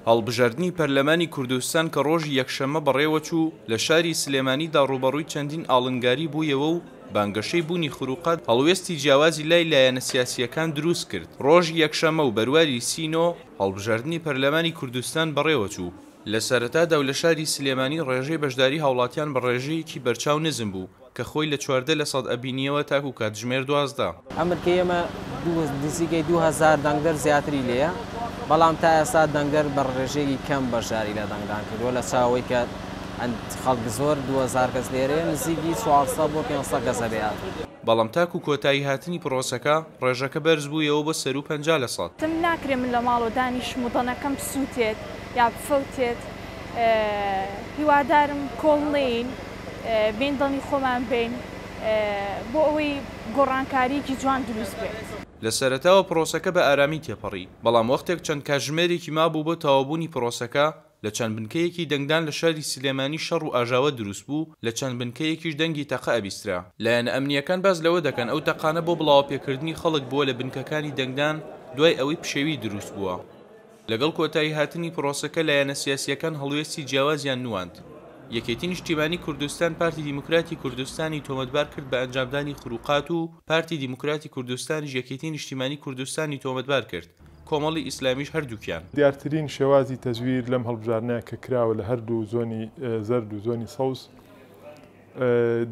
هەڵبژاردننی پەرلەمانی کوردستان کە ڕۆژی یەکشەممە بەڕێوەچوو لە شاری سلێمانیدا ڕوبەڕووی چەندین ئاڵنگاری بوویەوە و بانگەشەی بوونی خروقات هەڵوێستی جیاوازی لای لایەنە سیاسیەکان دروست کرد. ڕۆژی یەکشەممە و بەرواری سینۆ هەڵبژاردننی پەرلەمانی کوردستان بەڕێوەچوو. لە سەرەتادا و لە شاری سلێمانی ڕێژەی بەشداری هاوڵاتیان بە ڕێژەیەکی بەرچاو نزم بوو کە خۆی لە 14% ئەبینیەوە تاکو کاتژمێر 12. ئەمریکا ئێمە نزیکەی 2000 دەنگدەر زیاتری لێیە، بەڵام تا ئێستا دەنگدەر بە ڕێژەیەکی کەم بەشداری لە دەنگدان کردووە لە چاوەی کە خەڵک زۆر 2000 کەس لێرەیە نزیکی 400 بۆ 500 کەس هەبێت. بەڵام تاکو کۆتایی هاتنی پرۆسەکە ڕێژەکە بەرز بوویەوە بە سەر و 50%. تم ناکرێ من لە ماڵ و دانیشم و دەنەکەم بسووتێت یا بفەوتێت. هیوادارم کۆڵنین بین دڵنی خۆمان بین بۆ ئەوەی گۆڕانکاریکی جوان دروست بێت. لە سەرەتاوە پرۆسەکە بە ئارامی تێپەڕی، بەڵام وەختێک چەند کاتژمێرێکی مابوو بۆ تەواوبوونی پرۆسەکە لە چەند بنکەیەکی دەنگدان لە شاری سلێمانی شەڕ و ئاژاوە دروست بوو، لە چەند بنکەیەکیش دەنگی تەقە ئەبیسترا. لایەنە ئەمنیەکان باز لەوە دەکەن ئەو تەقانە بۆ بڵاوپێکردنی خەڵک بووە لە بنکەکانی دەنگدان دوای ئەوەی پشێوی دروست بووە. لەگەڵ کۆتایی هاتنی پرۆسەکە لایەنە سیاسیەکان هەڵوێستی جیاوازیان نواند. یەکێتی نیشتیمانی کوردستان پارتی دیموکراتی کوردستانی تۆمەتبار کرد بە ئەنجامدانی خروقات و پارتی دیموکراتی کوردستانیش یەکێتی نیشتیمانی کوردستانی تۆمەتبار کرد. کۆمەڵی ئیسلامیش هەردووکیان. دیارترین شێوازی تەزویر لەم هەڵبژاردنەیە کە کراوە لە هەردوو زۆنی زەرد و زۆنی سەوز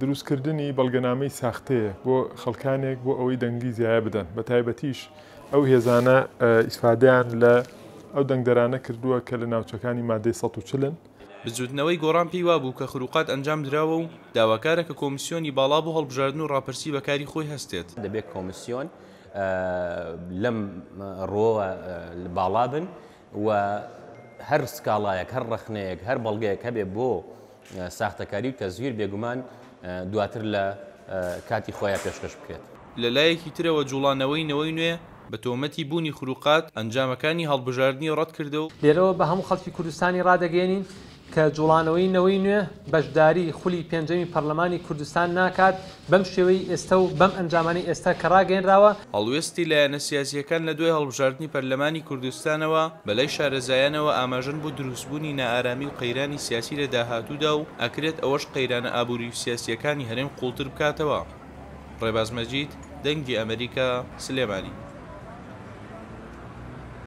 دروستکردنی بەڵگەنامەی ساختەیە بۆ خەڵکانێک بۆ ئەوەی دەنگی زیایە بدەن، بە تایبەتیش ئەو هێزانە ئیسفادەیان لە ئەو دەنگدەرانە کردووە کە لە ناوچەکانی مادەی 140. بجووتنەوەی گۆڕان پێی وابوو کە خروقات ئەنجام دراوە و داواکارە کە کۆمیسیۆنی باڵا بۆ هەڵبژاردن و ڕاپرسی بەکاری خۆی هەستێت. دەبێت کۆمیسیۆن لەم ڕۆوە باڵا بن و هەر سکاڵایەک هەر ڕەخنەیەک هەر بەڵگەیەک هەبێ بۆ ساختەکاری و تەزویر بێگومان دواتر لە کاتی خۆیان پێشکەش بکرێت. لە لایەکی ترەوە جوڵانەوەی نەوەی نوێ بە تۆمەتی بوونی خروقات ئەنجامەکانی هەڵبژاردننی ڕەت کردو. لێرەوە بە هەموو خەڵکی کوردستانی ڕادەگەێنین کە جوڵانەوەی نەوەی نوێ بەشداری خولی پێنجەمی پەرلەمانی کوردستان ناکات بەم شێوەی ئێستا و بەم ئەنجامانی ئێستا کە ڕاگەێنراوە. هەڵوێستی لایەنە سیاسیەکان لە دوای هەڵبژاردننی پەرلەمانی کوردستانەوە بەلای شارەزایانەوە ئاماژەن بۆ دروستبوونی نائارامی و قەیرانی سیاسی لە داهاتوودا و ئەکرێت ئەوەش قەیرانە ئابووری و سیاسیەکانی هەرێم قوڵتر بکاتەوە. ڕێباز مەجید، دەنگی ئەمریکا، سلێمانی.